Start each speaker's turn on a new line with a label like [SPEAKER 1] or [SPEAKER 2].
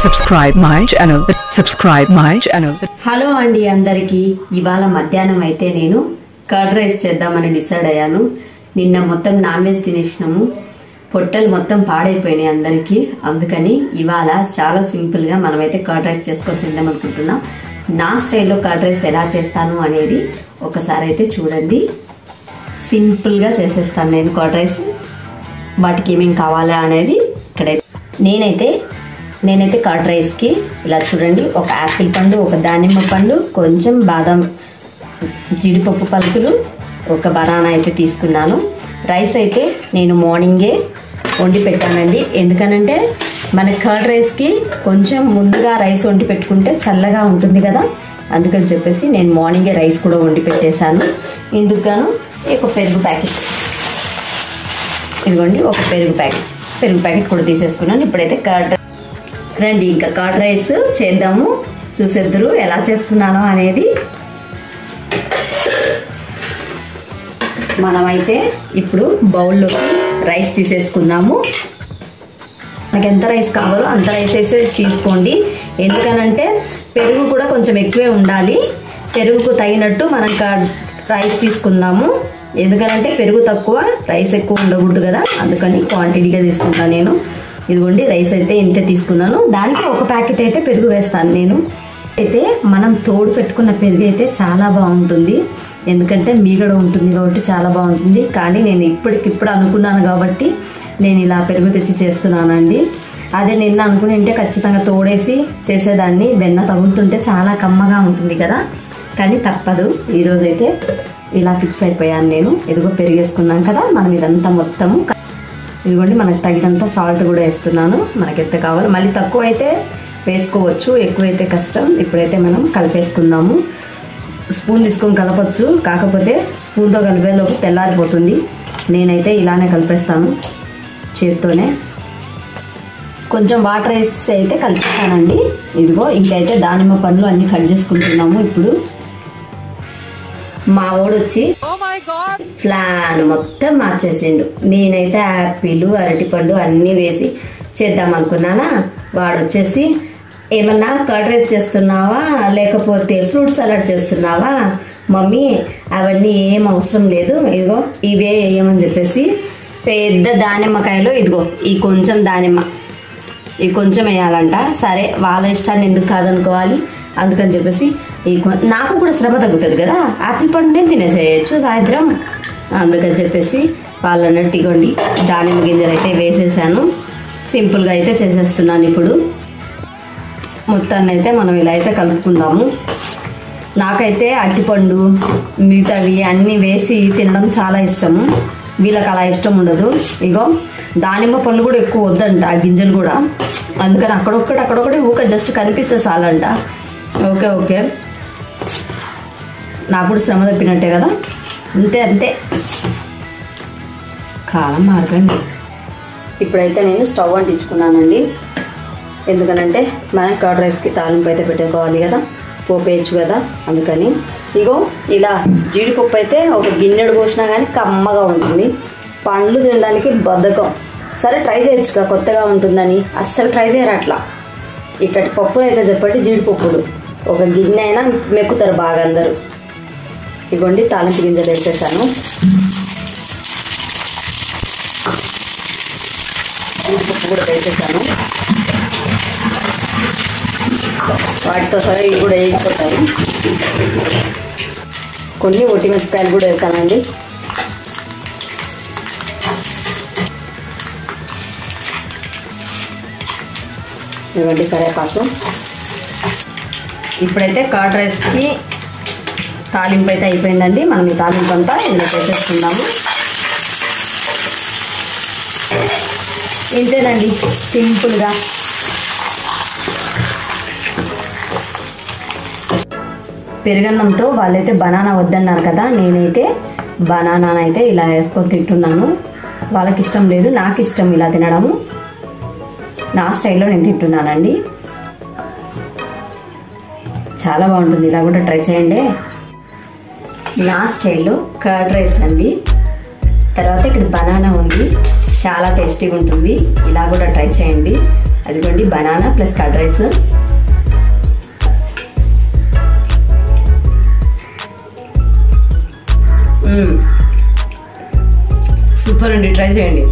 [SPEAKER 1] Subscribe my channel. Subscribe my channel.
[SPEAKER 2] Hello అండి అందరికి ఇవాళ మధ్యాహ్నం అయితే నేను కర్డ్ రైస్ చేద్దామని డిసైడ్ అయ్యాను. నిన్న మొత్తం నాన్ వెజ్ తినేసినాము, పొట్టలు మొత్తం పాడైపోయినాయి అందరికి. అందుకని ఇవాళ చాలా సింపుల్ గా మనమైతే కర్డ్ రైస్ చేసుకొని తిందాం అనుకుంటున్నాం. నా స్టైల్లో కర్డ్ రైస్ ఎలా చేస్తాను అనేది ఒకసారి అయితే చూడండి. సింపుల్ గా చేసేస్తాను నేను కర్డ్ రైస్. వాటికి ఏమేమి కావాలా అనేది ఇక్కడ నేనైతే కర్డ్ రైస్కి ఇలా చూడండి, ఒక యాపిల్ పండు, ఒక దానిమ్మ పండు, కొంచెం బాదం, జీడిపప్పు పలుకులు, ఒక బనానా అయితే తీసుకున్నాను. రైస్ అయితే నేను మార్నింగే వండి పెట్టానండి. ఎందుకనంటే మన కర్డ్ రైస్కి కొంచెం ముందుగా రైస్ వండి పెట్టుకుంటే చల్లగా ఉంటుంది కదా, అందుకని చెప్పేసి నేను మార్నింగే రైస్ కూడా వండి పెట్టేశాను. ఇందుకు ఒక పెరుగు ప్యాకెట్, ఇదిగోండి ఒక పెరుగు ప్యాకెట్ కూడా తీసేసుకున్నాను. ఇప్పుడైతే రండి ఇంకా కర్డ్ రైస్ చేద్దాము, చూసేద్దరు ఎలా చేస్తున్నానో అనేది. మనమైతే ఇప్పుడు బౌల్లోకి రైస్ తీసేసుకుందాము. మనకి ఎంత రైస్ కావాలో అంత రైస్ వేసి తీసుకోండి. ఎందుకనంటే పెరుగు కూడా కొంచెం ఎక్కువే ఉండాలి. పెరుగుకు తగినట్టు మనం రైస్ తీసుకుందాము. ఎందుకనంటే పెరుగు తక్కువ, రైస్ ఎక్కువ ఉండకూడదు కదా, అందుకని క్వాంటిటీగా తీసుకుంటాను నేను. ఇదిగోండి రైస్ అయితే ఇంతే తీసుకున్నాను. దానికి ఒక ప్యాకెట్ అయితే పెరుగు వేస్తాను నేను. అయితే మనం తోడు పెట్టుకున్న పెరుగు అయితే చాలా బాగుంటుంది, ఎందుకంటే మీగడ ఉంటుంది కాబట్టి చాలా బాగుంటుంది. కానీ నేను ఇప్పటికిప్పుడు అనుకున్నాను కాబట్టి నేను ఇలా పెరుగు తెచ్చి చేస్తున్నానండి. అదే నిన్న అనుకుంటే ఖచ్చితంగా తోడేసి చేసేదాన్ని, వెన్న తగులుతుంటే చాలా కమ్మగా ఉంటుంది కదా, కానీ తప్పదు. ఈరోజైతే ఇలా ఫిక్స్ అయిపోయాను నేను. ఇదిగో పెరిగేసుకున్నాం కదా మనం, ఇదంతా మొత్తము ఇదిగోండి మనకు తగినంత సాల్ట్ కూడా వేస్తున్నాను. మనకి ఎంత కావాలో, మళ్ళీ తక్కువ అయితే వేసుకోవచ్చు, ఎక్కువైతే కష్టం. ఇప్పుడైతే మనం కలిపేసుకుందాము. స్పూన్ తీసుకొని కలపచ్చు, కాకపోతే స్పూన్తో కలిపేలోపు తెల్లారిపోతుంది. నేనైతే ఇలానే కలిపేస్తాను చేత్తోనే. కొంచెం వాటర్ వేసి అయితే కలిపిస్తానండి. ఇదిగో ఇంకైతే దానిమ్మ పండ్లు అన్నీ కట్ చేసుకుంటున్నాము. ఇప్పుడు మా వాడు వచ్చి ప్లాన్ మొత్తం మార్చేసిండు. నేనైతే యాపిల్, అరటిపండు అన్నీ వేసి చేద్దాం అనుకున్నానా, వాడు వచ్చేసి ఏమన్నా కర్డ్ రైస్ చేస్తున్నావా లేకపోతే ఫ్రూట్ సలాడ్ చేస్తున్నావా మమ్మీ, అవన్నీ ఏం అవసరం లేదు, ఇదిగో ఇవే వేయమని చెప్పేసి పెద్ద దానిమ్మకాయలు, ఇదిగో ఈ కొంచెం దానిమ్మ, ఈ కొంచెం వేయాలంట. సరే వాళ్ళ ఇష్టాన్ని ఎందుకు కాదనుకోవాలి, అందుకని చెప్పేసి నాకు కూడా శ్రమ తగ్గుతుంది కదా, యాపిల్ పండు నేను తినేసేయచ్చు సాయంత్రం, అందుకని చెప్పేసి వాళ్ళు అన్నట్టు ఇగోండి దానిమ్మ గింజలు అయితే వేసేసాను. సింపుల్గా అయితే చేసేస్తున్నాను. ఇప్పుడు మొత్తాన్ని అయితే మనం ఇలా అయితే కలుపుకుందాము. నాకైతే అరటిపండు మిగతావి అన్నీ వేసి తినడం చాలా ఇష్టము, వీళ్ళకి అలా ఇష్టం ఉండదు. ఇగో దానిమ్మ పళ్ళు కూడా ఎక్కువ వద్దంట, ఆ గింజలు కూడా, అందుకని అక్కడొక్కటి ఊక జస్ట్ కనిపిస్తే చాలంట. ఓకే నాకు కూడా శ్రమ తప్పినట్టే కదా, అంతే కాలం మార్గండి. ఇప్పుడైతే నేను స్టవ్ అంటించుకున్నానండి. ఎందుకనంటే మనం కర్డ్ రైస్కి తాలింపు అయితే పెట్టుకోవాలి కదా, పోపు వేయచ్చు కదా, అందుకని. ఇగో ఇలా జీడిపప్పు అయితే ఒక గిన్నెడు పోసినా కానీ కమ్మగా ఉంటుంది. పండ్లు తినడానికి బద్ధకం. సరే ట్రై చేయొచ్చుగా, కొత్తగా ఉంటుందని అస్సలు ట్రై చేయరు అట్లా. ఇక్కడి పప్పులు అయితే చెప్పండి, జీడిపప్పులు ఒక గిన్నె అయినా మెక్కుతారు బాగా అందరూ. ఇగోండి తాలింపు గింజలు వేసేసాను. జీడిపప్పు కూడా వేసేసాను. వాటితో సరే ఇవి కూడా వేయిపోతారు. కొన్ని ఒట్టి మిరపకాయలు కూడా వేసానండి. ఇవ్వండి కరివేపాకు. ఇప్పుడైతే కర్డ్ రైస్కి తాలింపు అయితే అయిపోయిందండి. మనం ఈ తాలింపు అంతా ఇందులో వేసేసుకుందాము. ఇంతేనండి సింపుల్గా. పెరుగన్నంతో వాళ్ళైతే బనానా వద్దన్నారు కదా, నేనైతే బనానానైతే ఇలా వేసుకొని తింటున్నాను. వాళ్ళకి ఇష్టం లేదు, నాకు ఇష్టం ఇలా తినడము. నా స్టైల్లో నేను తింటున్నానండి. చాలా బాగుంటుంది, ఇలా కూడా ట్రై చేయండి. నా స్టైల్లో కర్డ్ రైస్ అండి. తర్వాత ఇక్కడ బనానా ఉంది, చాలా టేస్టీగా ఉంటుంది, ఇలా కూడా ట్రై చేయండి. అదిగోండి banana plus curd rice. Super అండి, ట్రై చేయండి.